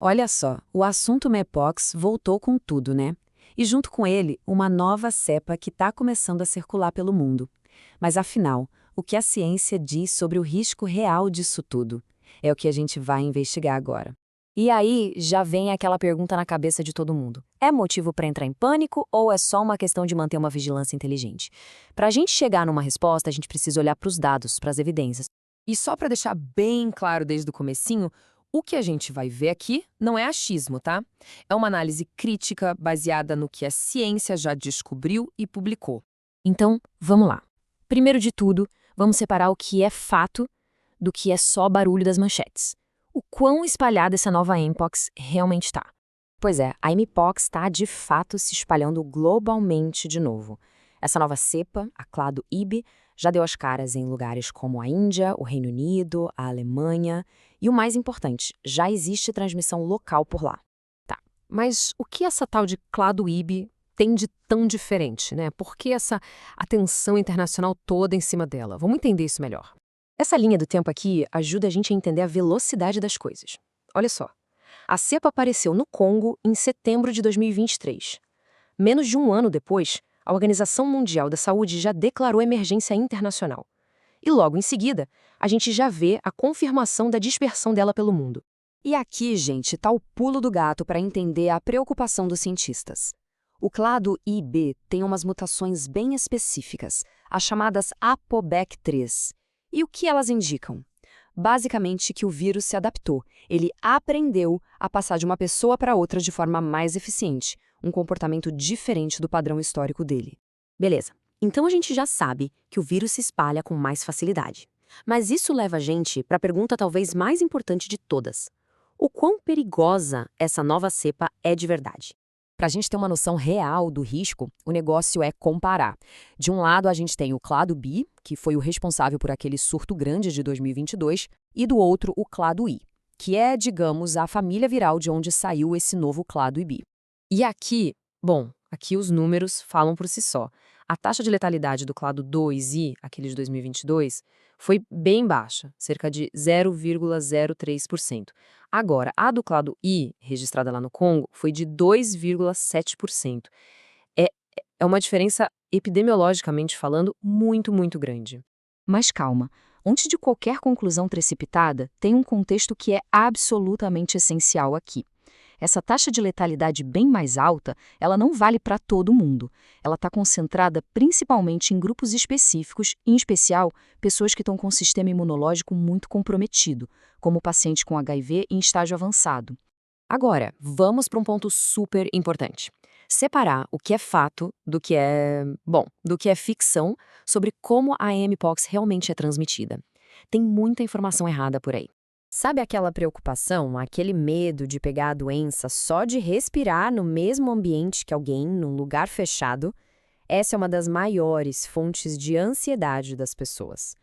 Olha só, o assunto Mpox voltou com tudo, né? E junto com ele, uma nova cepa que está começando a circular pelo mundo. Mas afinal, o que a ciência diz sobre o risco real disso tudo? É o que a gente vai investigar agora. E aí já vem aquela pergunta na cabeça de todo mundo. É motivo para entrar em pânico ou é só uma questão de manter uma vigilância inteligente? Para a gente chegar numa resposta, a gente precisa olhar para os dados, para as evidências. E só para deixar bem claro desde o comecinho, o que a gente vai ver aqui não é achismo, tá? É uma análise crítica baseada no que a ciência já descobriu e publicou. Então, vamos lá. Primeiro de tudo, vamos separar o que é fato do que é só barulho das manchetes. O quão espalhada essa nova Mpox realmente está. Pois é, a Mpox está de fato se espalhando globalmente de novo. Essa nova cepa, a clado IB, já deu as caras em lugares como a Índia, o Reino Unido, a Alemanha e, o mais importante, já existe transmissão local por lá. Tá, mas o que essa tal de clado IB tem de tão diferente, né? Por que essa atenção internacional toda em cima dela? Vamos entender isso melhor. Essa linha do tempo aqui ajuda a gente a entender a velocidade das coisas. Olha só, a cepa apareceu no Congo em setembro de 2023. Menos de um ano depois, a Organização Mundial da Saúde já declarou emergência internacional. E logo em seguida, a gente já vê a confirmação da dispersão dela pelo mundo. E aqui, gente, está o pulo do gato para entender a preocupação dos cientistas. O clado IB tem umas mutações bem específicas, as chamadas ApoBec3. E o que elas indicam? Basicamente que o vírus se adaptou, ele aprendeu a passar de uma pessoa para outra de forma mais eficiente, um comportamento diferente do padrão histórico dele. Beleza, então a gente já sabe que o vírus se espalha com mais facilidade. Mas isso leva a gente para a pergunta talvez mais importante de todas. O quão perigosa essa nova cepa é de verdade? Para a gente ter uma noção real do risco, o negócio é comparar. De um lado, a gente tem o clado B, que foi o responsável por aquele surto grande de 2022, e do outro, o clado I, que é, digamos, a família viral de onde saiu esse novo clado IB. E aqui, bom, aqui os números falam por si só. A taxa de letalidade do clado 2I, aquele de 2022, foi bem baixa, cerca de 0,03%. Agora, a do clado I, registrada lá no Congo, foi de 2,7%. É, é uma diferença, epidemiologicamente falando, muito, muito grande. Mas calma, antes de qualquer conclusão precipitada, tem um contexto que é absolutamente essencial aqui. Essa taxa de letalidade bem mais alta, ela não vale para todo mundo. Ela está concentrada principalmente em grupos específicos, em especial pessoas que estão com o sistema imunológico muito comprometido, como paciente com HIV em estágio avançado. Agora, vamos para um ponto super importante. Separar o que é fato do que é, bom, do que é ficção sobre como a Mpox realmente é transmitida. Tem muita informação errada por aí. Sabe aquela preocupação, aquele medo de pegar a doença só de respirar no mesmo ambiente que alguém, num lugar fechado? Essa é uma das maiores fontes de ansiedade das pessoas.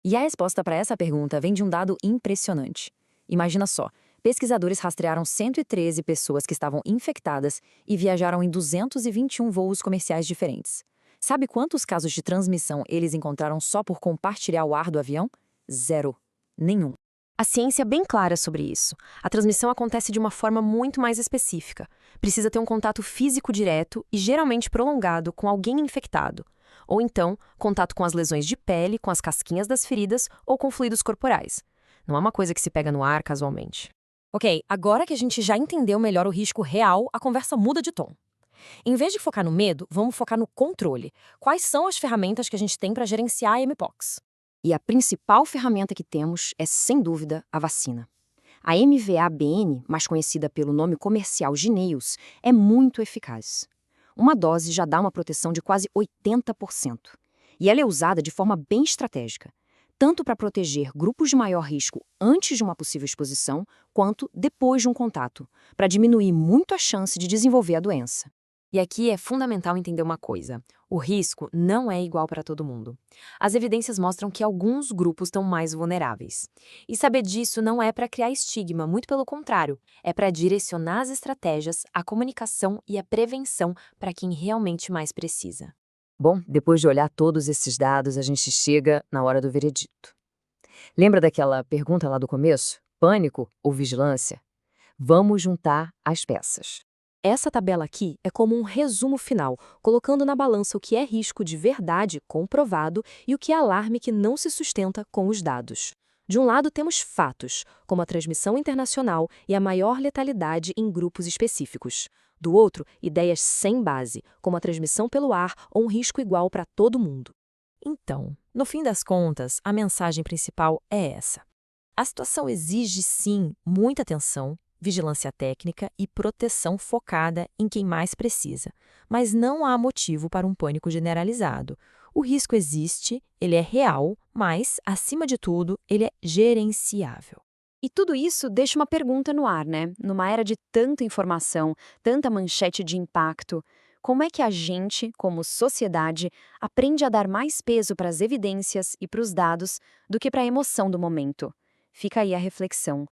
E a resposta para essa pergunta vem de um dado impressionante. Imagina só, pesquisadores rastrearam 113 pessoas que estavam infectadas e viajaram em 221 voos comerciais diferentes. Sabe quantos casos de transmissão eles encontraram só por compartilhar o ar do avião? Zero. Nenhum. A ciência é bem clara sobre isso. A transmissão acontece de uma forma muito mais específica. Precisa ter um contato físico direto e geralmente prolongado com alguém infectado. Ou então, contato com as lesões de pele, com as casquinhas das feridas ou com fluidos corporais. Não é uma coisa que se pega no ar casualmente. Ok, agora que a gente já entendeu melhor o risco real, a conversa muda de tom. Em vez de focar no medo, vamos focar no controle. Quais são as ferramentas que a gente tem para gerenciar a Mpox? E a principal ferramenta que temos é, sem dúvida, a vacina. A MVA-BN, mais conhecida pelo nome comercial Jynneos, é muito eficaz. Uma dose já dá uma proteção de quase 80%. E ela é usada de forma bem estratégica, tanto para proteger grupos de maior risco antes de uma possível exposição, quanto depois de um contato, para diminuir muito a chance de desenvolver a doença. E aqui é fundamental entender uma coisa: o risco não é igual para todo mundo. As evidências mostram que alguns grupos estão mais vulneráveis. E saber disso não é para criar estigma, muito pelo contrário, é para direcionar as estratégias, a comunicação e a prevenção para quem realmente mais precisa. Bom, depois de olhar todos esses dados, a gente chega na hora do veredito. Lembra daquela pergunta lá do começo? Pânico ou vigilância? Vamos juntar as peças. Essa tabela aqui é como um resumo final, colocando na balança o que é risco de verdade comprovado e o que é alarme que não se sustenta com os dados. De um lado, temos fatos, como a transmissão internacional e a maior letalidade em grupos específicos. Do outro, ideias sem base, como a transmissão pelo ar ou um risco igual para todo mundo. Então, no fim das contas, a mensagem principal é essa. A situação exige, sim, muita atenção, vigilância técnica e proteção focada em quem mais precisa. Mas não há motivo para um pânico generalizado. O risco existe, ele é real, mas, acima de tudo, ele é gerenciável. E tudo isso deixa uma pergunta no ar, né? Numa era de tanta informação, tanta manchete de impacto, como é que a gente, como sociedade, aprende a dar mais peso para as evidências e para os dados do que para a emoção do momento? Fica aí a reflexão.